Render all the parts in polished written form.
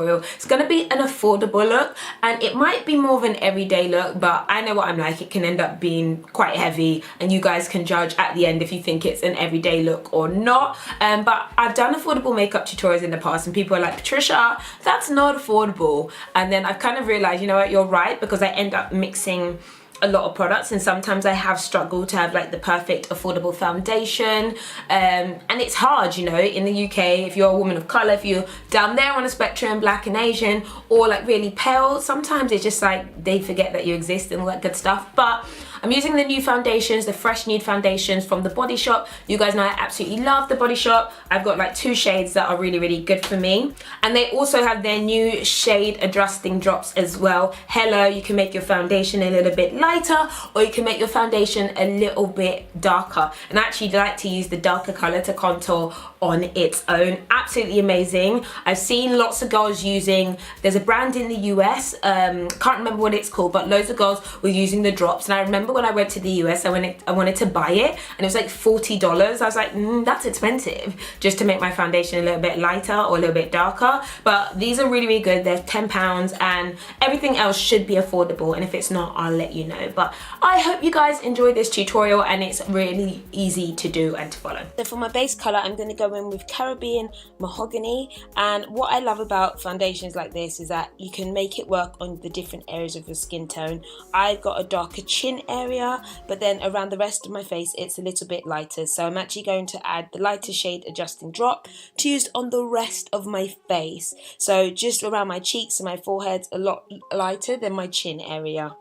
It's going to be an affordable look, and it might be more of an everyday look, but I know what I'm like. It can end up being quite heavy, and you guys can judge at the end if you think it's an everyday look or not. But I've done affordable makeup tutorials in the past, and people are like, Patricia, that's not affordable. And then I've kind of realized, you know what, you're right, because I end up mixing a lot of products, and sometimes I have struggled to have like the perfect affordable foundation, and it's hard, you know, in the UK, if you're a woman of color, if you're down there on a spectrum, black and Asian, or like really pale, sometimes it's just like they forget that you exist and all that good stuff. But I'm using the new foundations, the fresh nude foundations from the Body Shop. You guys know I absolutely love the Body Shop. I've got like 2 shades that are really, really good for me. And they also have their new shade adjusting drops as well. Hello, you can make your foundation a little bit lighter, or you can make your foundation a little bit darker. And I actually like to use the darker color to contour on its own. Absolutely amazing. I've seen lots of girls using, there's a brand in the US, can't remember what it's called, but loads of girls were using the drops. And I remember when I went to the US, I wanted to buy it, and it was like $40. I was like, that's expensive, just to make my foundation a little bit lighter or a little bit darker. But these are really, really good. They're £10, and everything else should be affordable, and if it's not, I'll let you know. But I hope you guys enjoy this tutorial, and it's really easy to do and to follow. So for my base color, I'm going to go in with Caribbean Mahogany. And what I love about foundations like this is that you can make it work on the different areas of your skin tone. I've got a darker chin area, but then around the rest of my face it's a little bit lighter, so I'm actually going to add the lighter shade adjusting drop to use on the rest of my face. So just around my cheeks and my forehead's a lot lighter than my chin area.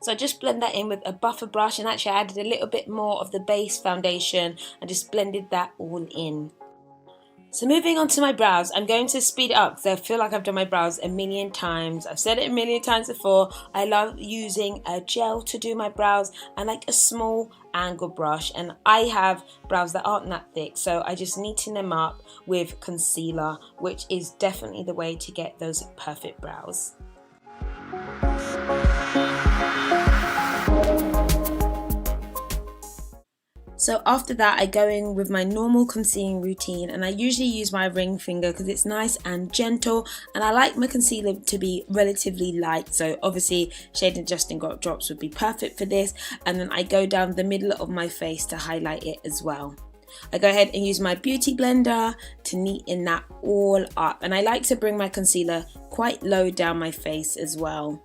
So I just blend that in with a buffer brush, and actually I added a little bit more of the base foundation and just blended that all in. So moving on to my brows, I'm going to speed it up because I feel like I've done my brows a million times. I've said it a million times before. I love using a gel to do my brows and like a small angle brush, and I have brows that aren't that thick, so I just neaten them up with concealer, which is definitely the way to get those perfect brows. So after that, I go in with my normal concealing routine, and I usually use my ring finger because it's nice and gentle, and I like my concealer to be relatively light. So obviously shade adjusting drops would be perfect for this, and then I go down the middle of my face to highlight it as well. I go ahead and use my beauty blender to neaten that all up, and I like to bring my concealer quite low down my face as well.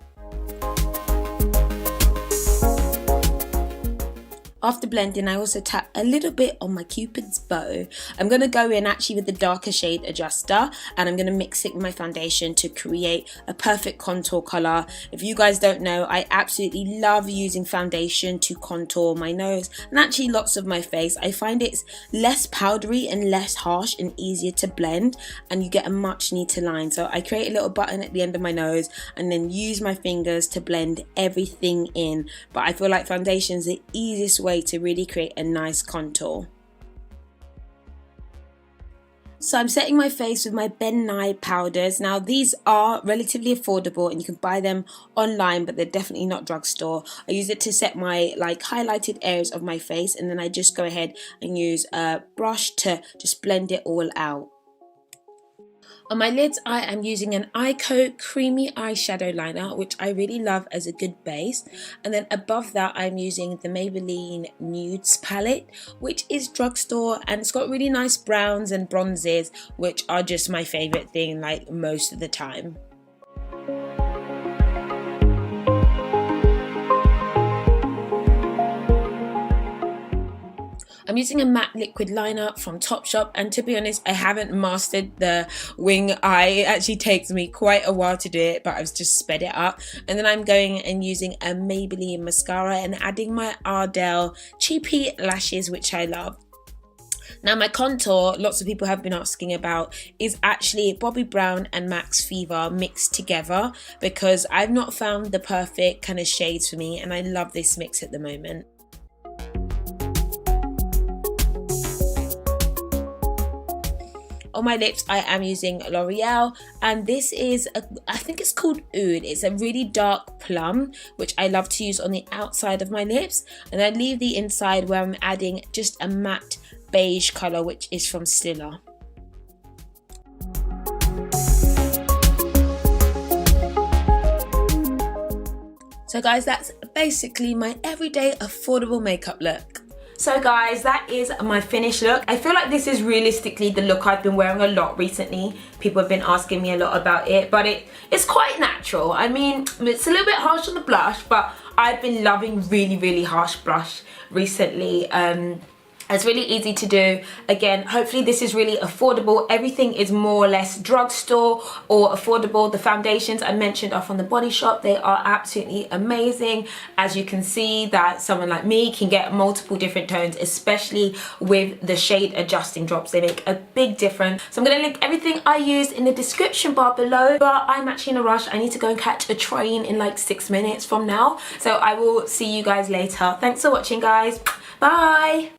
After blending, I also tap a little bit on my Cupid's bow. I'm going to go in actually with the darker shade adjuster, and I'm going to mix it with my foundation to create a perfect contour color. If you guys don't know, I absolutely love using foundation to contour my nose and actually lots of my face. I find it's less powdery and less harsh and easier to blend, and you get a much neater line. So I create a little button at the end of my nose and then use my fingers to blend everything in. But I feel like foundation is the easiest way to really create a nice contour. So I'm setting my face with my Ben Nye powders. Now these are relatively affordable and you can buy them online, but they're definitely not drugstore. I use it to set my like highlighted areas of my face, and then I just go ahead and use a brush to just blend it all out. On my lids, I am using an Eyeko creamy eyeshadow liner, which I really love as a good base. And then above that, I'm using the Maybelline Nudes palette, which is drugstore, and it's got really nice browns and bronzes, which are just my favorite thing like most of the time. I'm using a matte liquid liner from Topshop, and to be honest, I haven't mastered the wing eye. It actually takes me quite a while to do it, but I've just sped it up. And then I'm going and using a Maybelline mascara and adding my Ardell cheapy lashes, which I love. Now my contour, lots of people have been asking about, is actually Bobbi Brown and Max Fever mixed together, because I've not found the perfect kind of shades for me, and I love this mix at the moment. On my lips, I am using L'Oreal, and this is, I think it's called Oud. It's a really dark plum, which I love to use on the outside of my lips, and I leave the inside where I'm adding just a matte beige colour, which is from Stila. So guys, that's basically my everyday affordable makeup look. So guys, that is my finished look. I feel like this is realistically the look I've been wearing a lot recently. People have been asking me a lot about it, but it's quite natural. I mean, it's a little bit harsh on the blush, but I've been loving really harsh blush recently. It's really easy to do. Again, hopefully this is really affordable. Everything is more or less drugstore or affordable. The foundations I mentioned are from the Body Shop. They are absolutely amazing. As you can see, that someone like me can get multiple different tones, especially with the shade adjusting drops. They make a big difference. So I'm going to link everything I used in the description bar below, but I'm actually in a rush. I need to go and catch a train in like 6 minutes from now. So I will see you guys later. Thanks for watching, guys. Bye.